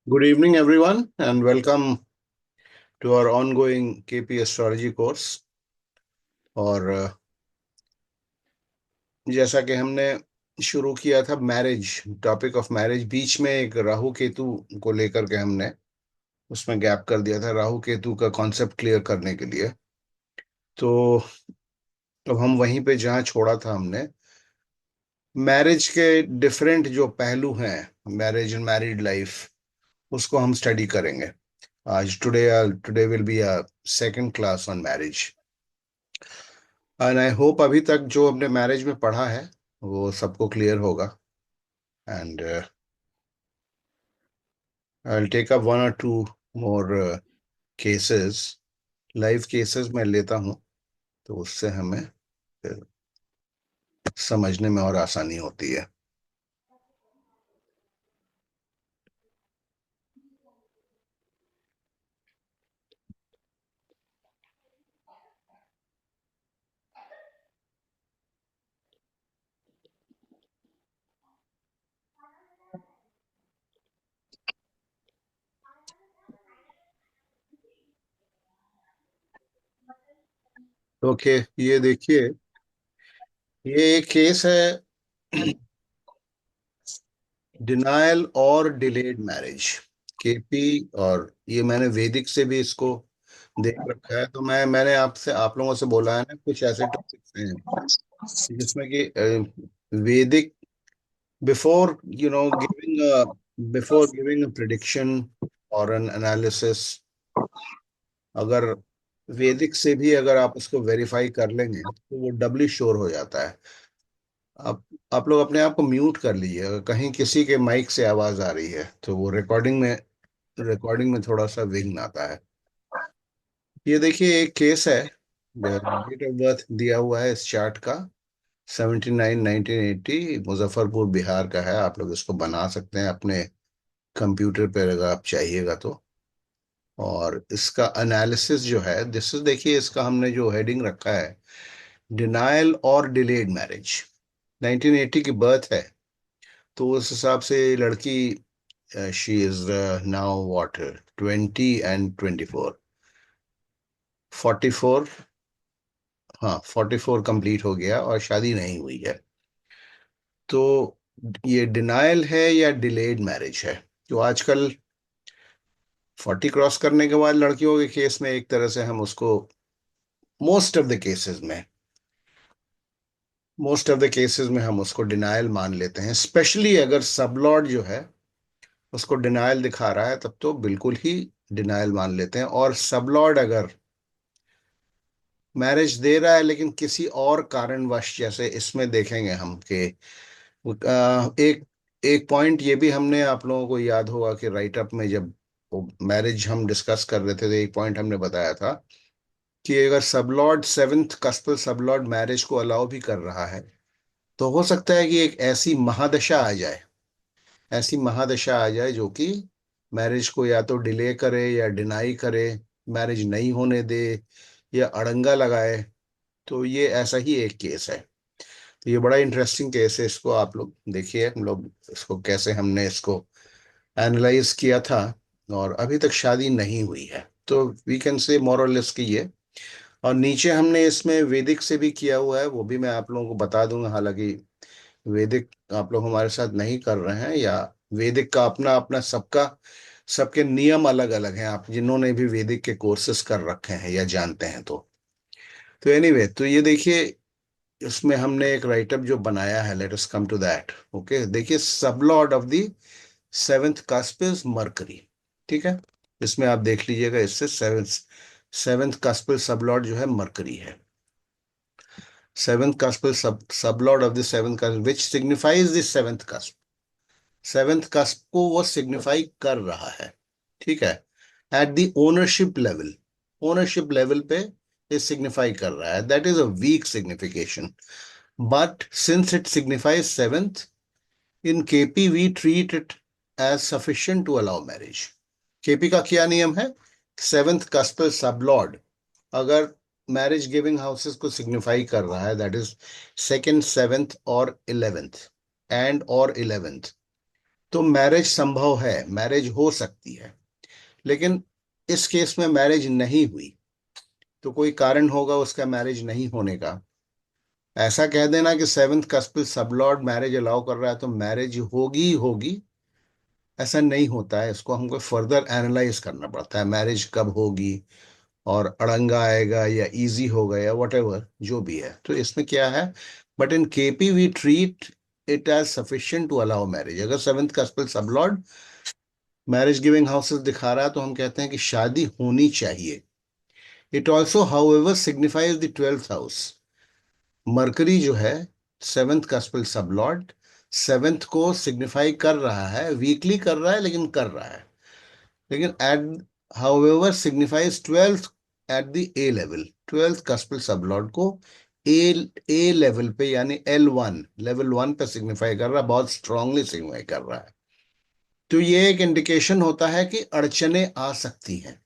Good evening, everyone, and welcome to our ongoing KP Astrology course. और जैसा कि हमने शुरू किया था मैरिज, टॉपिक ऑफ मैरिज, बीच में एक राहु केतु को लेकर के हमने उसमें गैप कर दिया था राहु केतु का कॉन्सेप्ट क्लियर करने के लिए। तो अब हम वहीं पे जहाँ छोड़ा था हमने मैरिज के डिफरेंट जो पहलू हैं, मैरिज एंड मैरिड लाइफ, उसको हम स्टडी करेंगे आज। Today will be a second class on marriage. And I hope अभी तक जो हमने मैरिज में पढ़ा है वो सबको क्लियर होगा। And I will take up one or two more cases, live cases मैं लेता हूँ, तो उससे हमें फिर समझने में और आसानी होती है। ओके, ये देखिए, ये एक केस है डिनायल और डिलेड मैरिज, केपी। और ये मैंने वैदिक से भी इसको देख रखा है। तो मैंने आपसे, आप लोगों से बोला है ना, कुछ ऐसे टॉपिक्स हैं जिसमें कि वैदिक, before before giving a prediction और एन एनालिसिस, अगर वैदिक से भी अगर आप उसको वेरीफाई कर लेंगे तो वो डबली श्योर हो जाता है। आप लोग अपने आप को म्यूट कर लीजिए, अगर कहीं किसी के माइक से आवाज आ रही है तो वो रिकॉर्डिंग में थोड़ा सा विघ्न आता है। ये देखिए, एक केस है, डेट ऑफ बर्थ दिया हुआ है इस चार्ट का 79 1980, मुजफ्फरपुर बिहार का है। आप लोग इसको बना सकते हैं अपने कंप्यूटर पर अगर आप चाहिएगा तो। और इसका एनालिसिस जो है, दिस इज, देखिए इसका हमने जो हेडिंग रखा है, डिनायल और डिलेड मैरिज। 1980 की बर्थ है, तो उस हिसाब से लड़की, she is now what, 20 and 24, 44। हाँ, 44 कंप्लीट हो गया और शादी नहीं हुई है। तो ये डिनायल है या डिलेड मैरिज है? जो आजकल 40 क्रॉस करने के बाद लड़कियों के केस में एक तरह से हम उसको, मोस्ट ऑफ द केसेस में मोस्ट ऑफ द केसेस में हम उसको डिनायल मान लेते हैं। स्पेशली अगर सबलॉर्ड जो है उसको डिनायल दिखा रहा है, तब तो बिल्कुल ही डिनायल मान लेते हैं। और सबलॉर्ड अगर मैरिज दे रहा है लेकिन किसी और कारणवश, जैसे इसमें देखेंगे हम कि एक एक पॉइंट ये भी हमने, आप लोगों को याद होगा कि राइटअप में जब मैरिज हम डिस्कस कर रहे थे तो एक पॉइंट हमने बताया था कि अगर सबलॉर्ड सेवेंथ कस्पल सबलॉर्ड मैरिज को अलाउ भी कर रहा है, तो हो सकता है कि एक ऐसी महादशा आ जाए जो कि मैरिज को या तो डिले करे या डिनाई करे, मैरिज नहीं होने दे या अड़ंगा लगाए। तो ये ऐसा ही एक केस है। तो ये बड़ा इंटरेस्टिंग केस है, इसको आप लोग देखिए, हम लोग इसको कैसे हमने इसको एनालाइज किया था। और अभी तक शादी नहीं हुई है, तो वी कैन से मोर और लेस की ये। और नीचे हमने इसमें वैदिक से भी किया हुआ है, वो भी मैं आप लोगों को बता दूंगा। हालांकि वैदिक आप लोग हमारे साथ नहीं कर रहे हैं, या वैदिक का अपना अपना सबका, सबके नियम अलग अलग हैं, आप जिन्होंने भी वैदिक के कोर्सेज कर रखे हैं या जानते हैं तो एनीवे, तो ये देखिए, इसमें हमने एक राइटअप जो बनाया है, let us come to that. Okay, देखिए, सब Lord of the seventh cusp is mercury. ठीक है, इसमें आप देख लीजिएगा, इससे seventh seventh cusp sub Lord जो है मरकरी है। Seventh cusp sub Lord of the seventh cusp which signifies the seventh cusp, seventh cusp को वो सिग्निफाई कर रहा है। ठीक है, एट द ओनरशिप लेवल पे ये सिग्निफाई कर रहा है। That is a weak signification, but since it signifies seventh, in KP we treat it as sufficient to allow marriage. KP का क्या नियम है? सेवेंथ कस्प सब लॉर्ड अगर मैरिज गिविंग हाउसेस को सिग्निफाई कर रहा है, दैट इज सेकेंड, सेवेंथ और इलेवेंथ, एंड और इलेवेंथ, तो मैरिज संभव है, मैरिज हो सकती है, लेकिन इस केस में मैरिज नहीं हुई, तो कोई कारण होगा उसका मैरिज नहीं होने का। ऐसा कह देना कि seventh cuspal sub lord marriage allow कर रहा है तो मैरिज होगी ही होगी, ऐसा नहीं होता है। इसको हमको फर्दर एनालाइज करना पड़ता है, मैरिज कब होगी, और अड़ंगा आएगा या इजी होगा या whatever जो भी है, तो इसमें क्या है। But in KP we treat it as sufficient to allow marriage. अगर seventh cuspal sub lord marriage giving houses दिखा रहा है तो हम कहते हैं कि शादी होनी चाहिए। It also however signifies the twelfth house. Mercury जो है सेवेंथ कस्पिल सबलॉर्ड, सेवेंथ को सिग्निफाई कर रहा है, वीकली कर रहा है लेकिन कर रहा है। लेकिन at however signifies twelfth at the A level. Twelfth cuspal sub lord को ए ए लेवल पे यानी L1 लेवल 1 पे सिग्निफाई कर रहा है, बहुत स्ट्रांगली सिग्निफाई कर रहा है। तो ये एक इंडिकेशन होता है कि अड़चने आ सकती हैं।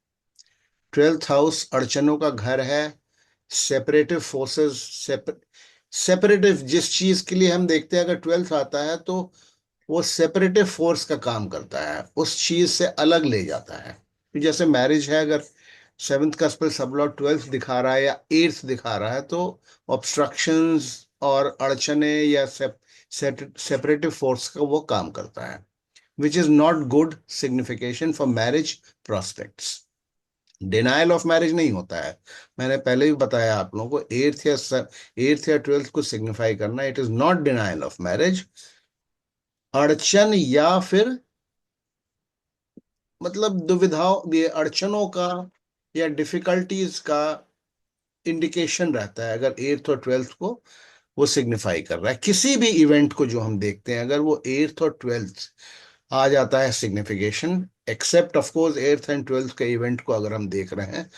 ट्वेल्थ हाउस अड़चनों का घर है। सेपरेटिव फोर्सेस, सेपरेटिव जिस चीज के लिए हम देखते हैं, अगर ट्वेल्थ आता है तो वो सेपरेटिव फोर्स का काम करता है, उस चीज से अलग ले जाता है। तो जैसे मैरिज है, अगर सेवेंथ का स्पेल सबलॉट ट्वेल्थ दिखा रहा है या एट्थ दिखा रहा है तो ऑब्स्ट्रक्शंस और अड़चने या सेपरेटिव फोर्स का वो काम करता है, which is not good signification for marriage prospects. Denial of marriage नहीं होता है। मैंने पहले भी बताया आप लोगों को, एट्थ या ट्वेल्थ को सिग्निफाई करना, it is not denial of marriage. अड़चन या फिर मतलब दुविधाओं, ये अड़चनों का या डिफिकल्टीज का इंडिकेशन रहता है अगर एट्थ और ट्वेल्थ को वो सिग्निफाई कर रहा है। किसी भी इवेंट को जो हम देखते हैं, अगर वो एट्थ और ट्वेल्थ आ जाता है signification, except of course eighth and twelfth के इवेंट को अगर हम देख रहे हैं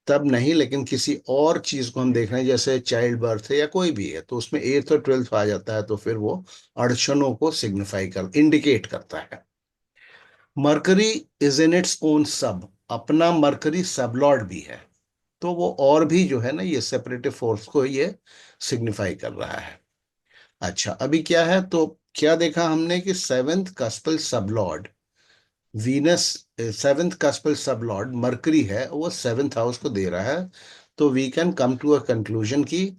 तब नहीं, लेकिन किसी और चीज को हम देख रहे हैं जैसे चाइल्ड बर्थ है या कोई भी है, तो उसमें एट्थ और ट्वेल्थ आ जाता है तो फिर वो अड़चनों को सिग्निफाई कर इंडिकेट करता है। Mercury is in its own सब, अपना मरकरी सब लॉर्ड भी है, तो वो और भी जो है ना ये सेपरेटिव फोर्स को ये सिग्निफाई कर रहा है। अच्छा, अभी क्या है, तो क्या देखा हमने कि सेवेंथ कस्पल सब लॉर्ड वीनस, सेवेंथ कस्पल सब लॉर्ड मरकरी है, वो सेवेंथ हाउस को दे रहा है। तो we can come to a conclusion कि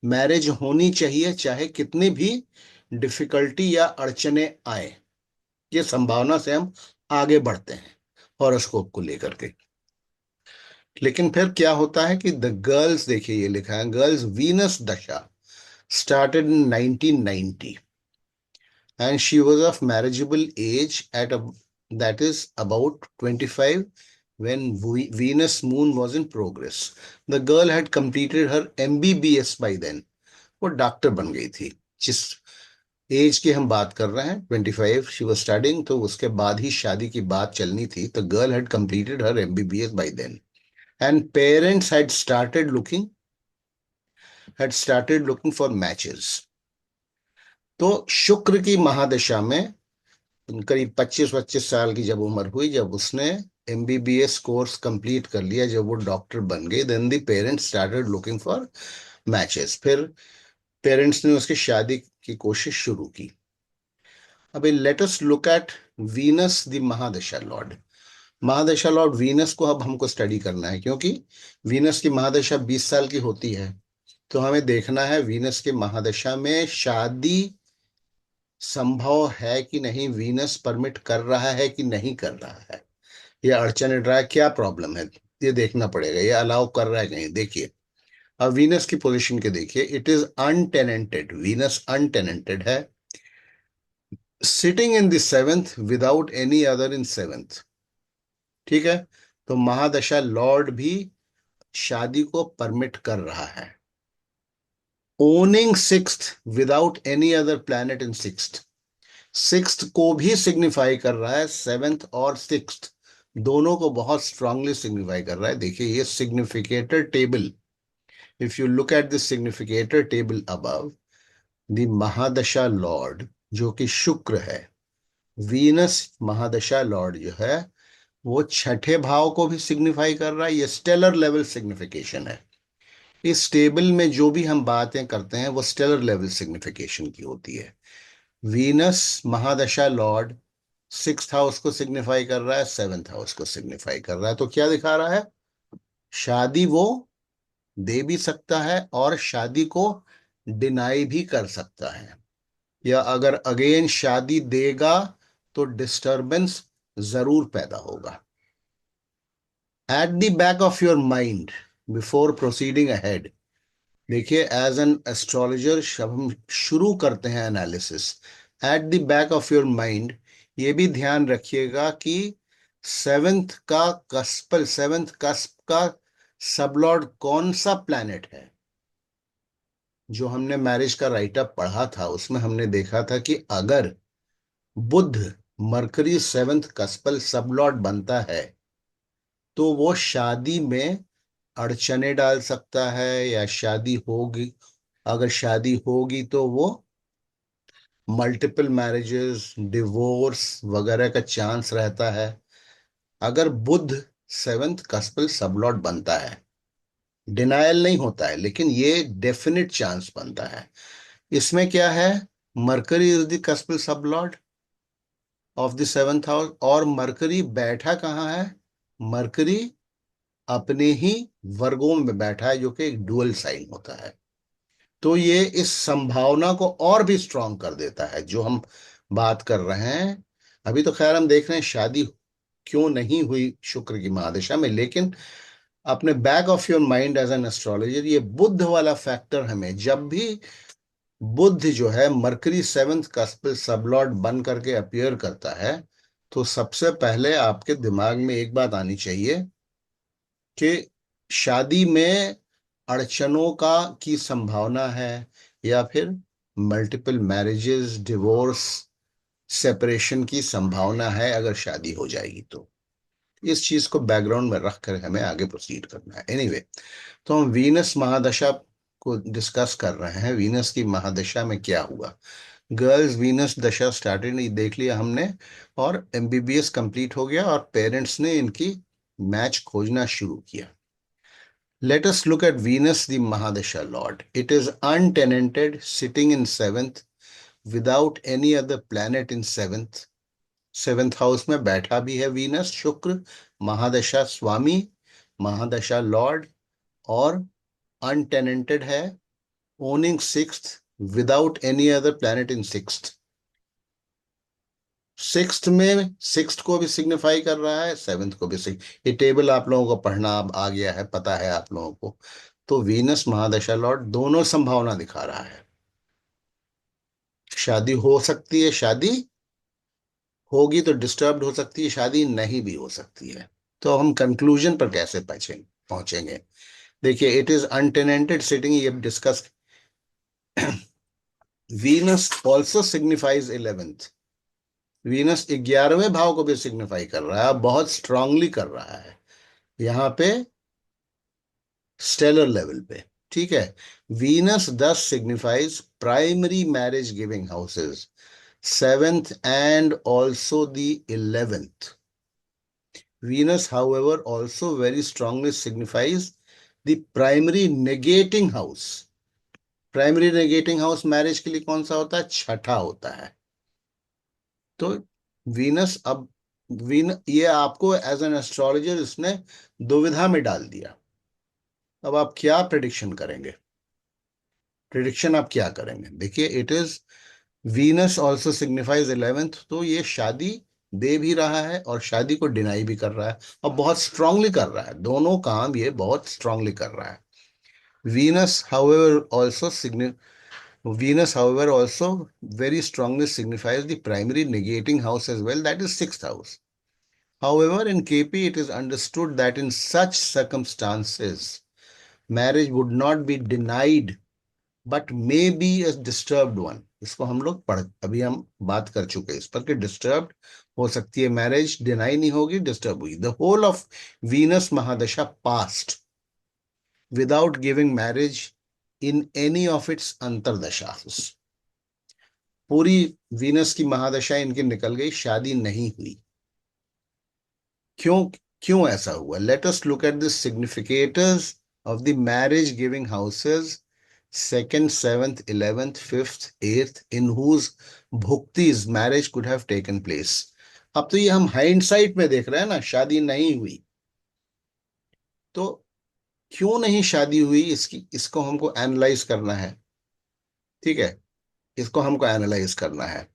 मैरिज होनी चाहिए चाहे कितनी भी डिफिकल्टी या अड़चने आए। ये संभावना से हम आगे बढ़ते हैं हॉरोस्कोप को लेकर के। लेकिन फिर क्या होता है कि द गर्ल्स, देखिए ये लिखा है, गर्ल्स वीनस दशा started in 1990 and she was of marriageable age at a, that is about 25 when Venus moon was in progress. The girl had completed her MBBS by then. वो doctor बन गई थी। जिस एज की हम बात कर रहे हैं 25 शी वाज स्टडिंग, तो उसके बाद ही शादी की बात चलनी थी। तो girl had completed her MBBS by then and parents had started looking for matches. तो शुक्र की महादशा में करीब 25-25 साल की जब उम्र हुई, जब उसने MBBS कोर्स कंप्लीट कर लिया, जब वो डॉक्टर बन गई, then the parents started looking for matches. फिर पेरेंट्स ने उसकी शादी की कोशिश शुरू की। अभी let us look at Venus the mahadasha lord. Mahadasha lord Venus को अब हमको स्टडी करना है, क्योंकि वीनस की महादशा 20 साल की होती है। तो हमें देखना है वीनस के महादशा में शादी संभव है कि नहीं, वीनस परमिट कर रहा है कि नहीं कर रहा है, या अड़चन रहा है, क्या प्रॉब्लम है, ये देखना पड़ेगा। ये अलाउ कर रहा है कि नहीं। देखिए अब वीनस की पोजीशन के देखिए, इट इज अनटेनेंटेड, वीनस अनटेनेंटेड है, sitting in the seventh without any other in seventh. ठीक है, तो महादशा लॉर्ड भी शादी को परमिट कर रहा है। Owning sixth without any other planet in sixth, sixth को भी सिग्निफाई कर रहा है, सेवेंथ और सिक्स्थ दोनों को बहुत स्ट्रांगली सिग्निफाई कर रहा है। देखिए ये significator table, if you look at this significator table above, the mahadasha lord जो कि शुक्र है, वीनस महादशा लॉर्ड जो है वो छठे भाव को भी सिग्निफाई कर रहा है। ये स्टेलर लेवल सिग्निफिकेशन है। इस टेबल में जो भी हम बातें करते हैं वो स्टेलर लेवल सिग्निफिकेशन की होती है। वीनस महादशा लॉर्ड 6th हाउस को सिग्निफाई कर रहा है, 7th हाउस को सिग्निफाई कर रहा है। तो क्या दिखा रहा है? शादी वो दे भी सकता है और शादी को डिनाई भी कर सकता है, या अगर अगेन शादी देगा तो डिस्टरबेंस जरूर पैदा होगा। At the back of your mind before proceeding ahead, देखिए एज एन एस्ट्रोलॉजर जब हम शुरू करते हैं analysis, at the back of your mind ये भी ध्यान रखिएगा कि सेवेंथ कस्प का सबलॉर्ड कौन सा प्लैनेट है। जो हमने मैरिज का राइटअप पढ़ा था उसमें हमने देखा था कि अगर बुध मरकरी 7th कस्पल सबलॉर्ड बनता है तो वो शादी में अड़चने डाल सकता है, या शादी होगी, अगर शादी होगी तो वो मल्टीपल मैरिजेस, डिवोर्स वगैरह का चांस रहता है। अगर बुध 7th कस्पल सबलॉर्ड बनता है, डिनायल नहीं होता है लेकिन ये डेफिनेट चांस बनता है। इसमें क्या है? Mercury is the कस्पल sublord of the 7th house, और मरकरी बैठा कहाँ है? मरकरी अपने ही वर्गों में बैठा है, जो कि एक डुअल साइन होता है। तो ये इस संभावना को और भी स्ट्रांग कर देता है जो हम बात कर रहे हैं। अभी तो खैर हम देख रहे हैं शादी क्यों नहीं हुई शुक्र की महादशा में, लेकिन अपने back of your mind as an astrologer ये बुध वाला फैक्टर हमें, जब भी बुध जो है मरकरी 7th कस्प सबलॉर्ड बन करके अपीयर करता है, तो सबसे पहले आपके दिमाग में एक बात आनी चाहिए कि शादी में अड़चनों का की संभावना है, या फिर मल्टीपल मैरिजेस, डिवोर्स, सेपरेशन की संभावना है अगर शादी हो जाएगी तो। इस चीज को बैकग्राउंड में रख कर हमें आगे प्रोसीड करना है। एनीवे, तो हम वीनस महादशा को डिस्कस कर रहे हैं। वीनस की महादशा में क्या हुआ? गर्ल्स वीनस दशा स्टार्टेड, देख लिया हमने, और एमबीबीएस कंप्लीट हो गया और पेरेंट्स ने इनकी मैच खोजना शुरू किया। Let us look at Venus, the Mahadasha Lord. It is untenanted, sitting in 7th, without any other planet in 7th. 7th house में बैठा भी है वीनस, शुक्र महादशा स्वामी, महादशा लॉर्ड, और अनटेनेंटेड है, owning 6th, without any other planet in 6th। 6th में 6th को भी सिग्निफाई कर रहा है, 7th को भी ये टेबल आप लोगों को पढ़ना अब आ गया है, पता है आप लोगों को। तो वीनस महादशा लॉर्ड दोनों संभावना दिखा रहा है। शादी हो सकती है, शादी होगी तो डिस्टर्ब्ड हो सकती है, शादी नहीं भी हो सकती है। तो हम कंक्लूजन पर कैसे पहुंचेंगे? देखिए, इट इज अनटेनेंटेड सिटिंग, ये discuss. Venus also signifies 11th। Venus 11वें भाव को भी सिग्निफाई कर रहा है, बहुत स्ट्रांगली कर रहा है यहाँ पे, स्टेलर लेवल पे। ठीक है। Venus 10 signifies primary marriage giving houses, 7th and also the 11th. Venus, however, also very strongly signifies the primary negating house. Primary negating house marriage के लिए कौन सा होता है? छठा होता है। तो वीनस अब ये आपको एज एन एस्ट्रोलॉजर इसने दुविधा में डाल दिया। अब आप क्या प्रिडिक्शन करेंगे? प्रिडिक्शन आप क्या करेंगे? देखिए, it is Venus also signifies 11th, तो ये शादी दे भी रहा है और शादी को डिनाई भी कर रहा है, और बहुत स्ट्रांगली कर रहा है। दोनों काम ये बहुत स्ट्रांगली कर रहा है। Venus however also Venus, however, also very strongly signifies the primary negating house as well, that is 6th house. However, in KP, it is understood that in such circumstances, marriage would not be denied, but may be a disturbed one. इसको हम लोग अभी हम बात कर चुके हैं इस पर कि डिस्टर्ब्ड हो सकती है मैरिज, डिनाई नहीं होगी, डिस्टर्ब हुई। The whole of Venus mahadasha passed without giving marriage in any of its antardasha. पूरी वीनस की महादशा इनकी निकल गई, शादी नहीं हुई। क्यों? क्यों ऐसा हुआ? Let us look at the significators of the marriage giving houses second, seventh, 11th, 5th, 8th, in whose bhuktis marriage could have taken place. अब तो ये हम हाइंडसाइट में देख रहे हैं ना, शादी नहीं हुई। तो क्यों नहीं शादी हुई, इसको हमको एनालाइज करना है। ठीक है, इसको हमको एनालाइज करना है।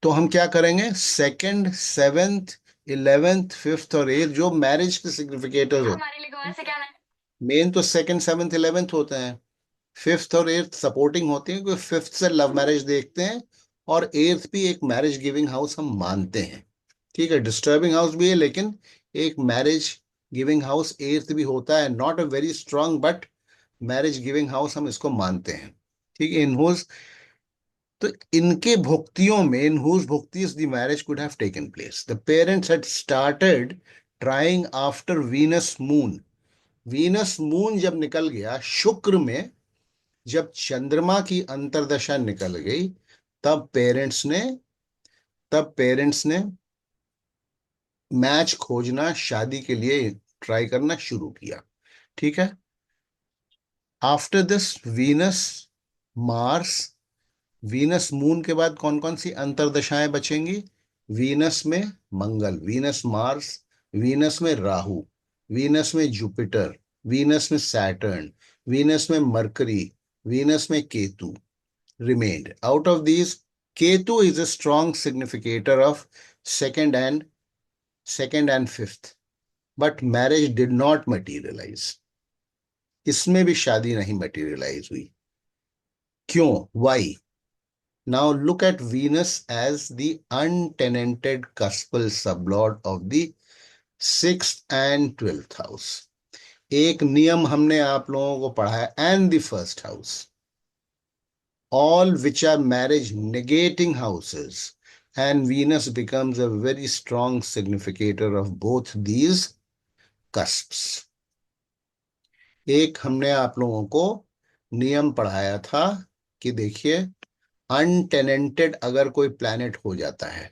तो हम क्या करेंगे, सेकंड, सेवेंथ, 11th, 5th और 8th जो मैरिज के सिग्निफिकेटर्स होते हैं। मेन तो सेकंड, सेवेंथ, 11th होते हैं। 5th और 8th सपोर्टिंग होते हैं, क्योंकि 5th से लव मैरिज देखते हैं, और 8th भी एक मैरिज गिविंग हाउस हम मानते हैं। ठीक है, डिस्टर्बिंग हाउस भी है, लेकिन एक मैरिज गिविंग हाउस 8th भी होता है। Not a very strong, but marriage giving house हम इसको मानते हैं। ठीक है, इन हुज, तो इनके भुक्तियों में, इन हुज भुक्तिस the marriage could have taken place. The parents had started trying after Venus moon. Venus moon जब निकल गया शुक्र में, जब चंद्रमा की अंतर्दशा निकल गई, तब पेरेंट्स ने तब पेरेंट्स ने मैच खोजना, शादी के लिए ट्राई करना शुरू किया। ठीक है, after this Venus, Mars, Venus moon के बाद कौन कौन सी अंतर्दशाएं बचेंगी? वीनस में मंगल, वीनस मार्स, वीनस में राहु, वीनस में जुपिटर, वीनस में सैटर्न, वीनस में मरकरी, वीनस में Ketu remained. Out of these, Ketu is a strong significator of second and fifth, but marriage did not materialize. इसमें भी शादी नहीं materialize हुई। क्यों? Why? Now look at Venus as the untenanted cuspal sublord of the 6th and 12th house. एक नियम हमने आप लोगों को पढ़ाया, and the first house, all which are marriage negating houses, and Venus becomes a very strong significator of both these cusps. एक हमने आप लोगों को नियम पढ़ाया था कि देखिए, अनटेनेंटेड अगर कोई प्लैनेट हो जाता है,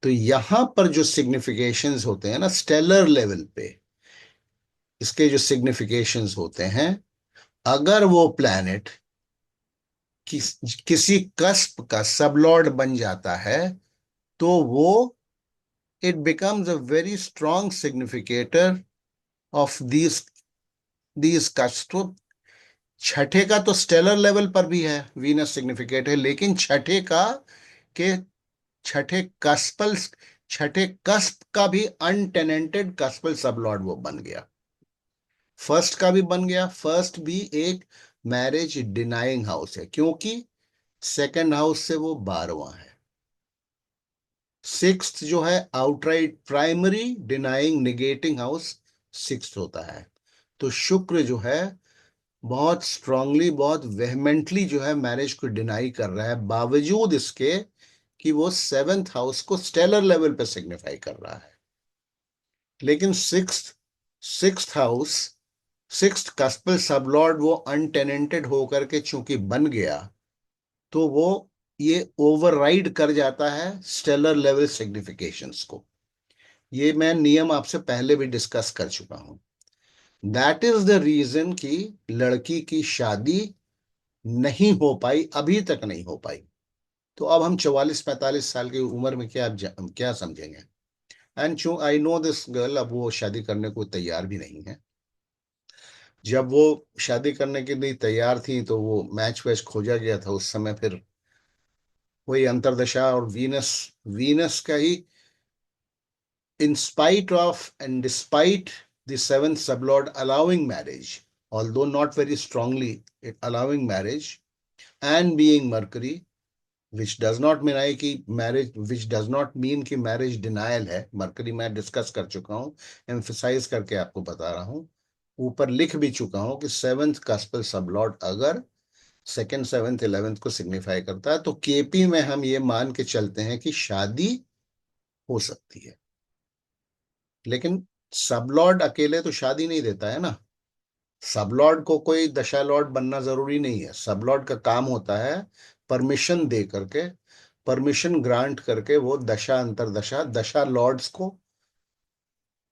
तो यहां पर जो सिग्निफिकेशंस होते हैं ना स्टेलर लेवल पे, इसके जो सिग्निफिकेशंस होते हैं, अगर वो प्लैनेट किसी कस्प का सबलॉर्ड बन जाता है, तो वो it becomes a very strong significator of these cusps. तो छठे का तो स्टेलर लेवल पर भी है, वीनस सिग्निफिकेट है, लेकिन के छठे कस्पल छठे कस्प का भी अनटेनेंटेड कस्पल सबलॉर्ड वो बन गया। फर्स्ट का भी बन गया। फर्स्ट भी एक मैरिज डिनाइंग हाउस है, क्योंकि सेकंड हाउस से वो 12वां है। सिक्स्थ जो है outright primary denying negating house sixth होता है। तो शुक्र जो है बहुत स्ट्रांगली, बहुत वेहमेंटली जो है मैरिज को डिनाई कर रहा है, बावजूद इसके कि वो 7th हाउस को स्टेलर लेवल पे सिग्निफाई कर रहा है। लेकिन सिक्स्थ हाउस, सिक्स्थ कस्पल सबलॉर्ड वो अनटेनेंटेड होकर के चूंकि बन गया, तो वो ये ओवरराइड कर जाता है स्टेलर लेवल सिग्निफिकेशंस को। ये मैं नियम आपसे पहले भी डिस्कस कर चुका हूं। दैट इज द रीजन कि लड़की की शादी नहीं हो पाई, अभी तक नहीं हो पाई। तो अब हम 44-45 साल की उम्र में क्या समझेंगे? एंड चू आई नो दिस गर्ल, अब वो शादी करने को तैयार भी नहीं है। जब वो शादी करने के लिए तैयार थी, तो वो मैच वैच खोजा गया था उस समय, फिर वही अंतरदशा और वीनस वीनस का ही, in spite of and despite the 7th sublord allowing marriage, although not very strongly allowing marriage, and being Mercury, which does not mean कि marriage, which does not mean कि marriage denial है। Mercury मैं discuss कर चुका हूँ, emphasise करके आपको बता रहा हूँ, ऊपर लिख भी चुका हूँ कि 7th कस्पल सबलॉर्ड अगर सेकेंड, 7th, 11th को सिग्निफाई करता है, तो केपी में हम ये मान के चलते हैं कि शादी हो सकती है। लेकिन सबलॉर्ड अकेले तो शादी नहीं देता है ना। सबलॉर्ड को कोई दशा लॉर्ड बनना जरूरी नहीं है। सबलॉर्ड का काम होता है परमिशन दे करके, परमिशन ग्रांट करके वो दशा अंतरदशा दशा लॉर्ड्स को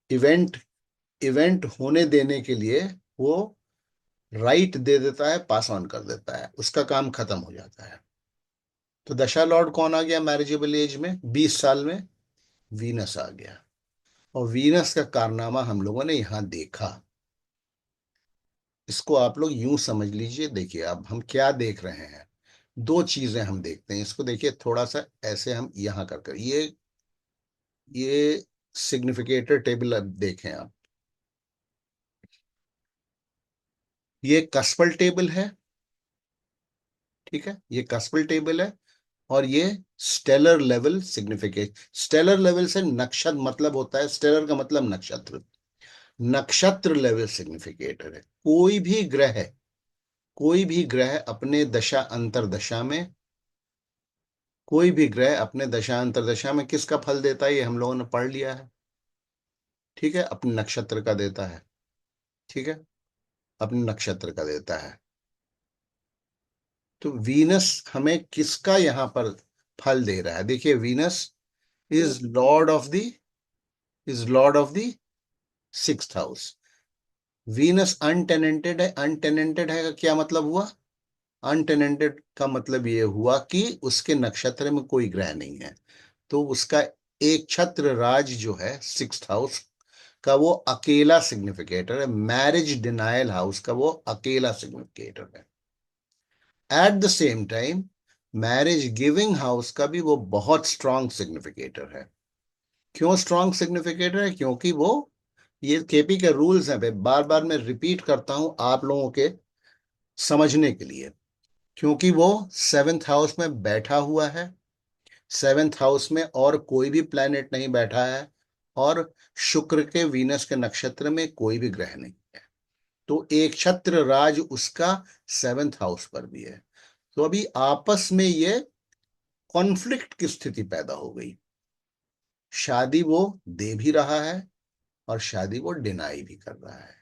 इवेंट इवेंट होने देने के लिए वो राइट दे देता है, पास ऑन कर देता है, उसका काम खत्म हो जाता है। तो दशा लॉर्ड कौन आ गया मैरिजेबल एज में 20 साल में? वीनस आ गया। और वीनस का कारनामा हम लोगों ने यहां देखा। इसको आप लोग यूं समझ लीजिए। देखिए अब हम क्या देख रहे हैं, दो चीजें हम देखते हैं इसको। देखिए थोड़ा सा ऐसे हम यहां कर ये सिग्निफिकेटर टेबल अब देखें आप। ये कस्पल टेबल है, ठीक है, ये कस्पल टेबल है। और ये स्टेलर लेवल सिग्निफिकेट। स्टेलर लेवल से नक्षत्र मतलब होता है, स्टेलर का मतलब नक्षत्र। नक्षत्र लेवल सिग्निफिकेटर है। कोई भी ग्रह अपने दशा अंतरदशा में, कोई भी ग्रह अपने दशा अंतरदशा में किसका फल देता है, ये हम लोगों ने पढ़ लिया है, ठीक है, अपने नक्षत्र का देता है, ठीक है, अपने नक्षत्र का देता है। तो वीनस हमें किसका यहां पर फल दे रहा है? देखिए Venus is lord of the sixth house. Venus untenanted है। अनटेनेंटेड है का क्या मतलब हुआ? अनटेनेंटेड का मतलब ये हुआ कि उसके नक्षत्र में कोई ग्रह नहीं है। तो उसका एक छत्र राज जो है सिक्स्थ हाउस का, वो अकेला सिग्निफिकेटर है। मैरिज डिनायल हाउस का वो अकेला सिग्निफिकेटर है। At the same time marriage giving house का भी वो बहुत स्ट्रांग सिग्निफिकेटर है। क्यों स्ट्रांग सिग्निफिकेटर है? क्योंकि वो, ये केपी के रूल्स हैं भाई, बार बार मैं रिपीट करता हूं आप लोगों के समझने के लिए। क्योंकि वो सेवेंथ हाउस में बैठा हुआ है। सेवेंथ हाउस में और कोई भी प्लैनेट नहीं बैठा है। और शुक्र के वीनस के नक्षत्र में कोई भी ग्रह नहीं है। तो एक छत्र राज उसका सेवेंथ हाउस पर भी है। तो अभी आपस में ये कॉन्फ्लिक्ट की स्थिति पैदा हो गई। शादी वो दे भी रहा है और शादी वो डिनाई भी कर रहा है।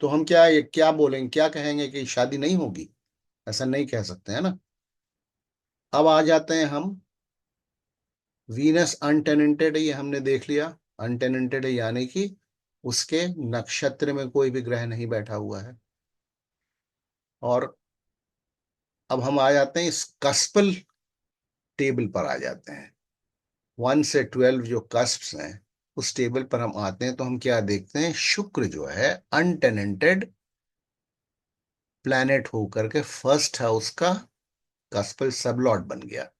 तो हम क्या, ये क्या बोलेंगे, क्या कहेंगे कि शादी नहीं होगी? ऐसा नहीं कह सकते हैं ना। अब आ जाते हैं हम, वीनस अनटेनेंटेड है, ये हमने देख लिया। अनटेनेंटेड है यानी कि उसके नक्षत्र में कोई भी ग्रह नहीं बैठा हुआ है। और अब हम आ जाते हैं इस कस्पल टेबल पर आ जाते हैं। 1 से 12 जो कस्प्स हैं, उस टेबल पर हम आते हैं तो हम क्या देखते हैं? शुक्र जो है अनटेनेंटेड प्लैनेट होकर के फर्स्ट हाउस का कस्पल सबलॉर्ड बन गया।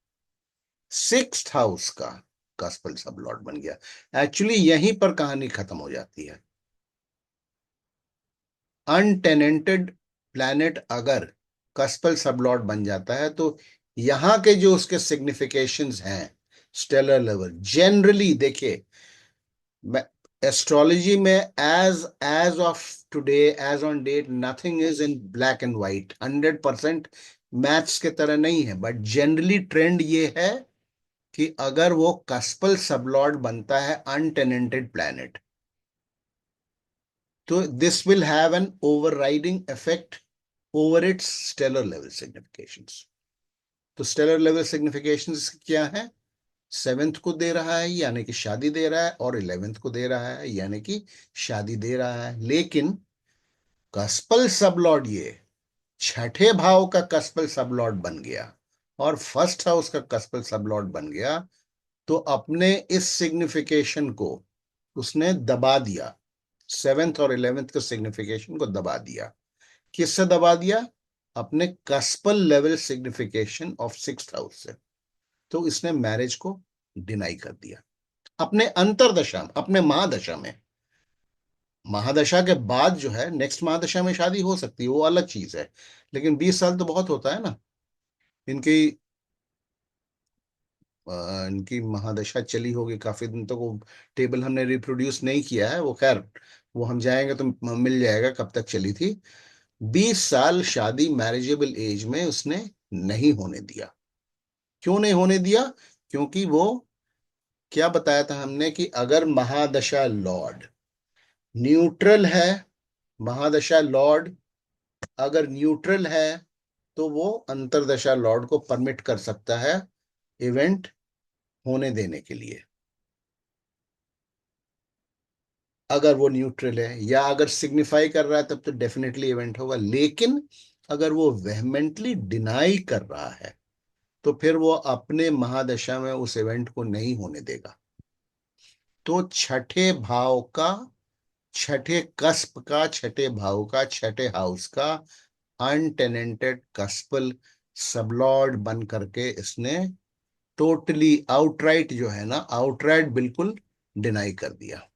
सिक्स्थ हाउस का कस्पल सबलॉर्ड बन गया। एक्चुअली यहीं पर कहानी खत्म हो जाती है। अनटेनेंटेड प्लैनेट अगर कस्पल सबलॉर्ड बन जाता है तो यहां के जो उसके सिग्निफिकेशंस हैं स्टेलर लेवल, जनरली देखिए, एस्ट्रोलॉजी में as as of today, as on date, nothing is in black and white 100%। Maths के तरह नहीं है, बट जनरली ट्रेंड ये है कि अगर वो कस्पल सबलॉर्ड बनता है अनटेनेंटेड प्लैनेट, तो this will have an overriding effect over its stellar level significations. तो स्टेलर लेवल सिग्निफिकेशंस क्या है? सेवेंथ को दे रहा है यानी कि शादी दे रहा है, और 11th को दे रहा है यानी कि शादी दे रहा है। लेकिन कस्पल सबलॉर्ड ये छठे भाव का कस्पल सबलॉर्ड बन गया और फर्स्ट हाउस का कस्पल सबलॉर्ड बन गया, तो अपने इस सिग्निफिकेशन को उसने दबा दिया। सेवेंथ और 11th के सिग्निफिकेशन को दबा दिया। किससे दबा दिया? अपने कस्पल level signification of sixth house से। तो इसने मैरिज को डिनाई कर दिया अपने अंतरदशा, अपने महादशा में। महादशा के बाद जो है नेक्स्ट महादशा में शादी हो सकती है, वो अलग चीज है। लेकिन 20 साल तो बहुत होता है ना। इनकी इनकी महादशा चली होगी काफी दिन तक। वो टेबल हमने रिप्रोड्यूस नहीं किया है, वो खैर वो हम जाएंगे तो मिल जाएगा कब तक चली थी। 20 साल शादी मैरिजेबल एज में उसने नहीं होने दिया। क्यों नहीं होने दिया? क्योंकि वो, क्या बताया था हमने कि अगर महादशा लॉर्ड न्यूट्रल है, महादशा लॉर्ड अगर न्यूट्रल है, तो वो अंतरदशा लॉर्ड को परमिट कर सकता है इवेंट होने देने के लिए। अगर वो न्यूट्रल है या अगर सिग्निफाई कर रहा है तब तो डेफिनेटली इवेंट होगा। लेकिन अगर वो वेहमेंटली डिनाई कर रहा है तो फिर वो अपने महादशा में उस इवेंट को नहीं होने देगा। तो छठे भाव का, छठे कस्प का, छठे भाव का, छठे हाउस का अनटेनेंटेड कस्पल सबलॉर्ड बन करके इसने टोटली आउटराइट जो है ना, आउटराइट बिल्कुल डिनाई कर दिया,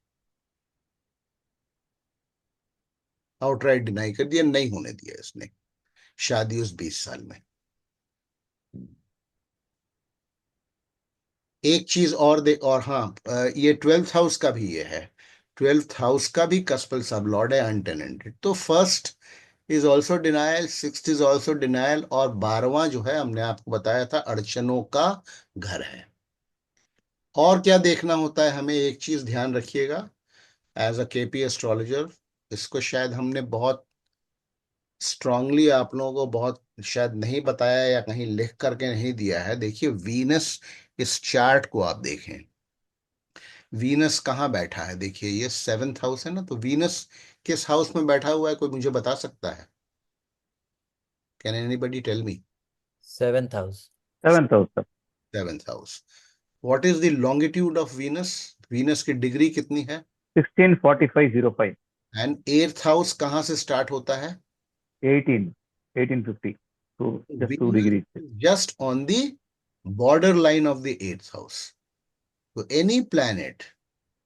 आउटराइट डिनाई कर दिया, नहीं होने दिया इसने शादी उस 20 साल में। एक चीज और दे, और हाँ, ये 12th हाउस का भी ये है, 12th हाउस का भी कस्पल सब लॉर्ड है अनटेनेंटेड। तो first is also denial, sixth is also denial, और 12वां जो है हमने आपको बताया था अड़चनों का घर है। और क्या देखना होता है हमें, एक चीज ध्यान रखिएगा एज अ केपी एस्ट्रोलॉजर, इसको शायद हमने बहुत स्ट्रांगली आप लोगों को बहुत शायद नहीं बताया या कहीं लिख करके नहीं दिया है। देखिए वीनस, इस चार्ट को आप देखें, वीनस कहाँ बैठा है। देखिए ये 7th हाउस है ना, तो वीनस किस हाउस में बैठा हुआ है, कोई मुझे बता सकता है? Can anybody tell me? 7th house. 7th house sir. 7th house. What is the longitude of Venus? Venus की डिग्री कितनी है? 164505। एंड 8th हाउस कहाँ से स्टार्ट होता है? 1850 to just 2 degrees. Just on the border line of the 8th house. तो any planet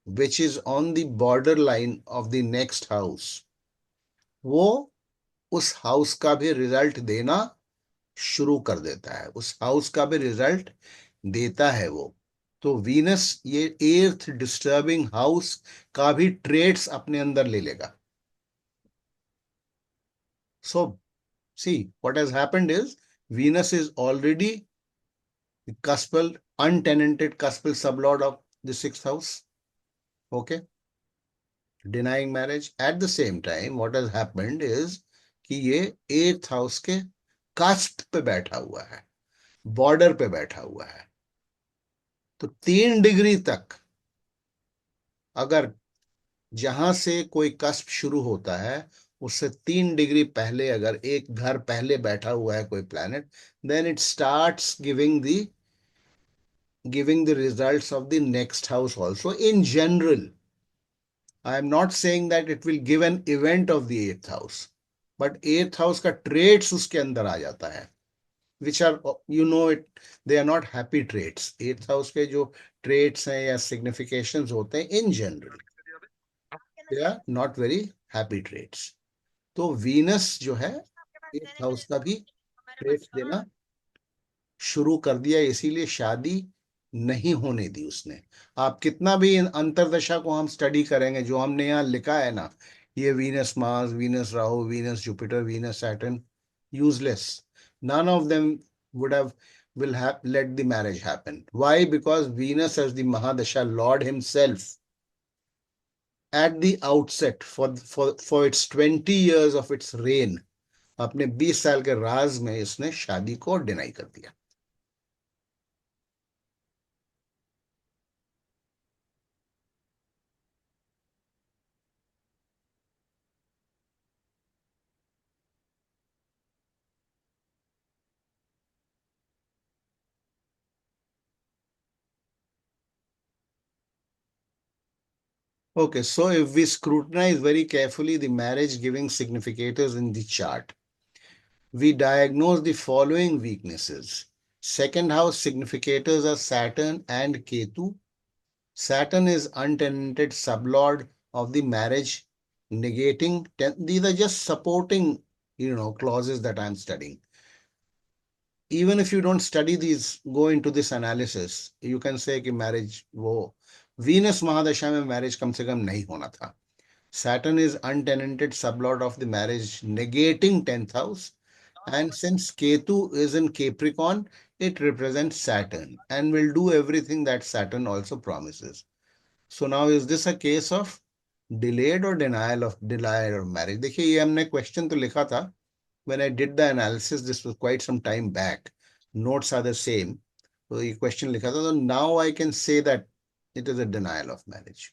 which is on the border line of the next house, वो उस हाउस का भी रिजल्ट देना शुरू कर देता है, उस हाउस का भी रिजल्ट देता है वो। तो वीनस ये 8th डिस्टर्बिंग हाउस का भी ट्रेड्स अपने अंदर ले लेगा। So see what has happened is Venus is already cuspal, untenanted cuspal sublord of the 6th house, okay, denying marriage। at the same time what has happened is कि ये 8th house के cast पे बैठा हुआ है, border पे बैठा हुआ है। तो 3 डिग्री तक, अगर जहां से कोई कस्प शुरू होता है उससे 3 डिग्री पहले अगर एक घर पहले बैठा हुआ है कोई planet, then it starts giving the results of the next house also in general. I am not saying that it will give an event of the 8th house, but 8th house का traits उसके अंदर आ जाता है, which are, you know it, they are not happy traits। 8th house के जो traits हैं या significations होते हैं in general, they are not very happy traits। तो Venus जो है 8th हाउस का भी traits देना शुरू कर दिया, इसीलिए शादी नहीं होने दी उसने। आप कितना भी इन अंतरदशा को हम स्टडी करेंगे, जो हमने यहाँ लिखा है ना, ये Venus Mars, Venus Rahu, Venus Jupiter, Venus Saturn, useless. None of them would have will have let the marriage happen। why? because Venus as the mahadasha lord himself at the outset for its 20 years of its reign, अपने 20 साल के राज में इसने शादी को deny कर दिया। Okay, so if we scrutinize very carefully the marriage giving significators in the chart, we diagnose the following weaknesses. Second house significators are Saturn and Ketu. Saturn is untenanted sublord of the marriage, negating, these are just supporting, clauses that I'm studying. Even if you don't study these, go into this analysis, you can say कि marriage वो Venus महादशा में marriage कम से कम नहीं होना था। Saturn is untenanted sublord of the marriage, negating 10th house. And since Ketu is in Capricorn, it represents Saturn and will do everything that Saturn also promises. So now is this a case of delayed or denial of marriage? देखिए ये हमने question तो लिखा था, when I did the analysis, this was quite some time back. Notes are the same. तो ये question लिखा था, so now I can say that it is a denial of marriage.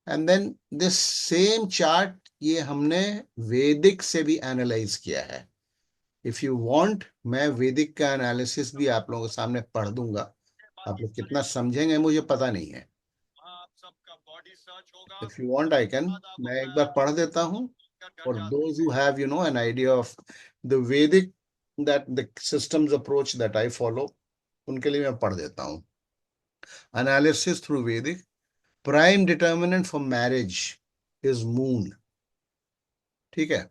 And then this same chart ये हमने वैदिक से भी analyse किया है. इफ यू वांट, मैं वैदिक का एनालिसिस भी आप लोगों के सामने पढ़ दूंगा. आप लोग कितना समझेंगे मुझे पता नहीं है. If you want I can, मैं एक बार पढ़ देता हूं. For those who have, an idea of the Vedic, that the systems approach that I follow, उनके लिए मैं पढ़ देता हूँ. Analysis through Vedic. Prime determinant for marriage is moon. ठीक है.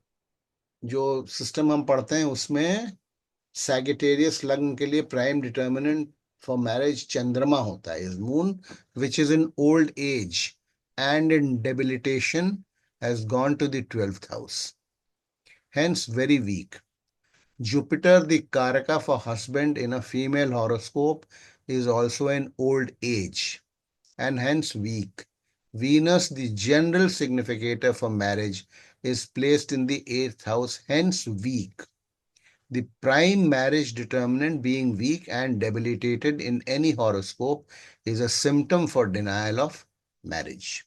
जो सिस्टम हम पढ़ते हैं उसमें सैगिटेरियस लग्न के लिए प्राइम डिटर्मिनेंट फॉर मैरिज चंद्रमा होता है, is moon, which is in old age and in debilitation has gone to the 12th house, hence very weak. Jupiter, the Karaka for husband in a female horoscope, is also in old age and hence weak. Venus, the general significator for marriage, is placed in the 8th house, hence weak. The prime marriage determinant being weak and debilitated in any horoscope is a symptom for denial of marriage.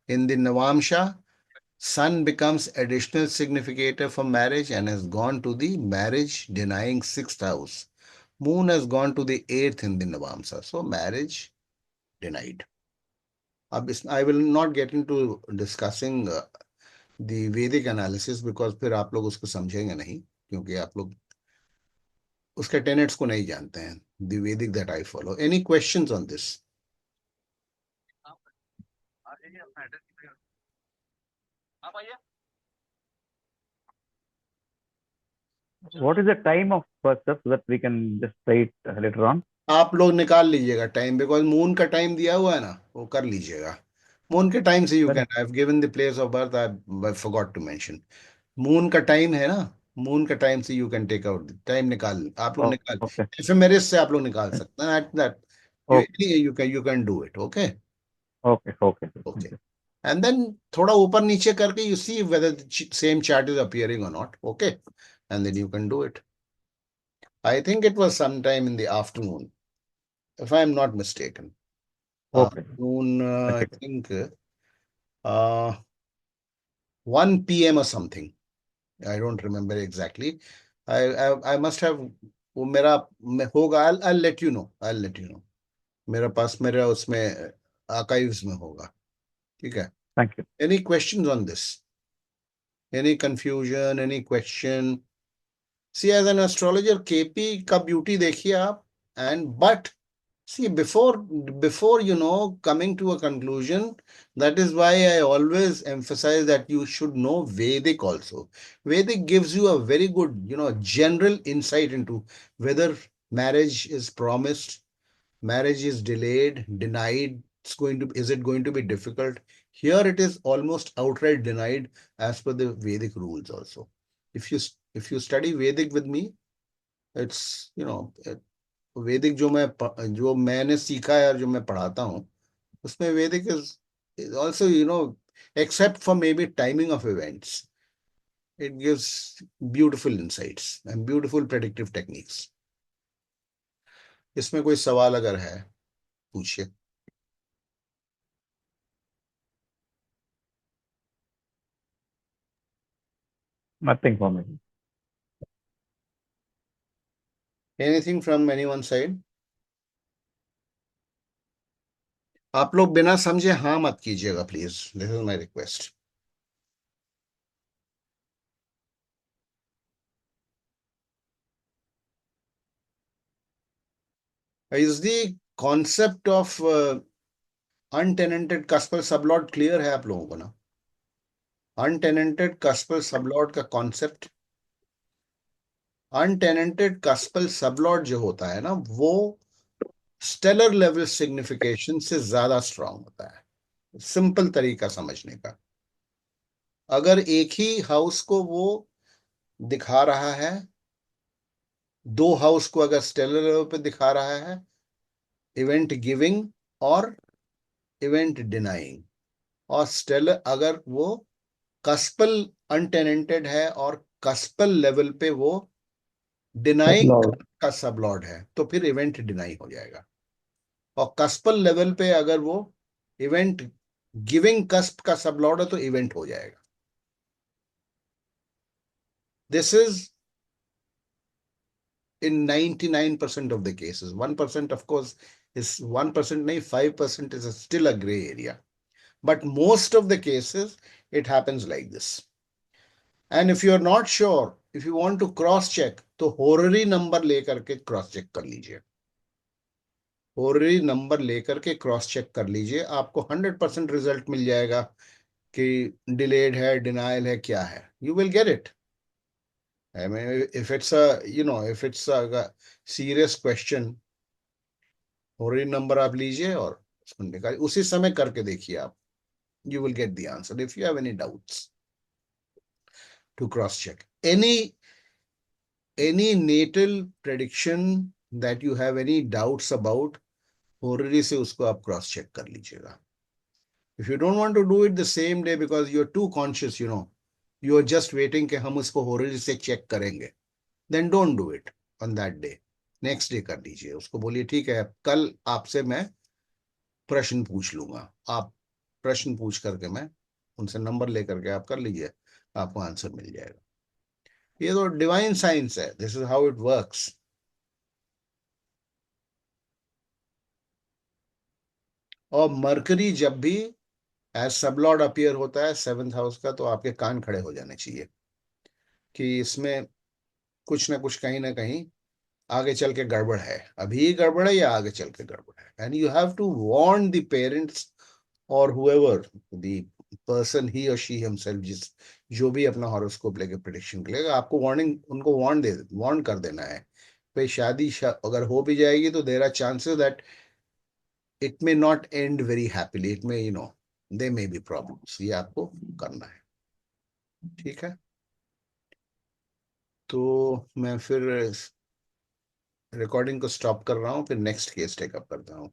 In the Navamsha, Sun becomes additional significator for marriage and has gone to the marriage denying 6th house. Moon has gone to the 8th in the Navamsa. So marriage denied. I will not get into discussing the Vedic analysis because फिर आप लोग उसको समझेंगे नहीं, क्योंकि आप लोग उसके tenets को नहीं जानते हैं. The Vedic that I follow. Any questions on this? What is the time of first step so that we can just try it later on? आप लोग निकाल लीजिएगा टाइम, बिकॉज मून का टाइम दिया हुआ है ना, वो कर लीजिएगा. मून के टाइम से you can, I have given the place of birth, I forgot to mention. Moon का टाइम है ना, मून का टाइम से you can take out time, निकाल आप लोग Oh, निकाल. okay. एफएमएरएस से आप लोग निकाल सकते हैं. At that Oh, you can do it. Okay. okay. Okay. Okay. And then थोड़ा ऊपर नीचे करके you see whether same chart is appearing or not. Okay. And then you can do it. I think it was some time in the afternoon, if I am not mistaken. Okay. Noon, I'll I check. think 1 p.m. or something. I don't remember exactly. I must have, वो मेरा होगा. I'll let you know. I'll let you know. मेरा पास मेरा उसमें archives में होगा. ठीक है. Thank you. Any questions on this? Any confusion? Any question? See, as an astrologer, KP का beauty देखिए आप. And but see, before coming to a conclusion, that is why I always emphasize that you should know Vedic also. Vedic gives you a very good, general insight into whether marriage is promised, marriage is delayed, denied. Is it going to be difficult? Here it is almost outright denied as per the Vedic rules also. If you study Vedic with me, it's वैदिक जो मैंने सीखा है और जो मैं पढ़ाता हूँ, उसमें Vedic is also except for maybe timing of events, it gives beautiful insights and beautiful predictive techniques. इसमें कोई सवाल अगर है पूछिए. Nothing for me. Anything from anyone side? आप लोग बिना समझे हाँ मत कीजिएगा please. This is my request. Is the concept of untenanted cuspal sub lord clear है आप लोगों को ना? अनटेनेंटेड कस्पल सबलॉट का कॉन्सेप्ट, अनटेनेंटेड कस्पल सबलॉट जो होता है ना, वो स्टेलर लेवल सिग्निफिकेशन से ज्यादा स्ट्रांग होता है. सिंपल तरीका समझने का, अगर एक ही हाउस को वो दिखा रहा है, दो हाउस को अगर स्टेलर लेवल पे दिखा रहा है, इवेंट गिविंग और इवेंट डिनाइंग, और स्टेलर अगर वो कस्पल अनटेनेंटेड है और कस्पल लेवल पे वो डिनाइंग Sublord. का सबलॉर्ड है, तो फिर इवेंट डिनाई हो जाएगा. और कस्पल लेवल पे अगर वो इवेंट गिविंग कस्प का सब लॉर्ड है तो इवेंट हो जाएगा. This is in 99% of the cases. 1% of course is 1% nahi, 5% is still a gray area, but most of the cases it happens like this. And if you are not sure, if you want to cross check, तो horary number लेकर के cross check कर लीजिए. horary number लेकर के cross check कर लीजिए, आपको 100% result मिल जाएगा कि delayed है, denial है, क्या है. You will get it. I mean, if it's a, if it's a serious question, होरी नंबर आप लीजिए और उसको निकालिए, उसी समय करके देखिए आप. You will get the answer if you have any doubts to cross check any natal prediction that you have any doubts about. horary से उसको आप cross check कर लीजिएगा. If you don't want to do it the same day because you're too conscious, you are just waiting कि हम उसको horary से check करेंगे, then don't do it on that day. Next day कर लीजिए. उसको बोलिए ठीक है, कल आपसे मैं प्रश्न पूछ लूंगा, आप प्रश्न पूछ करके मैं उनसे नंबर लेकर के आप कर लीजिए, आपको आंसर मिल जाएगा. ये तो डिवाइन साइंस है. This is how it works. और मरकरी जब भी एज सबलॉर्ड अपीयर होता है 7th हाउस का, तो आपके कान खड़े हो जाने चाहिए कि इसमें कुछ ना कुछ कहीं ना कहीं आगे चल के गड़बड़ है. अभी गड़बड़ है या आगे चल के गड़बड़ है. And you have to warn the parents और whoever the person he or she himself, जो भी अपना हॉरोस्कोप लेके प्रेडिक्शन के लिए, आपको उनको वार्न कर देना है. भाई अगर हो भी जाएगी तो there are chances that it may not end very happily. It may they may be problems. ये आपको करना है. ठीक है, तो मैं फिर रिकॉर्डिंग को स्टॉप कर रहा हूँ, फिर नेक्स्ट केस टेकअप करता हूँ.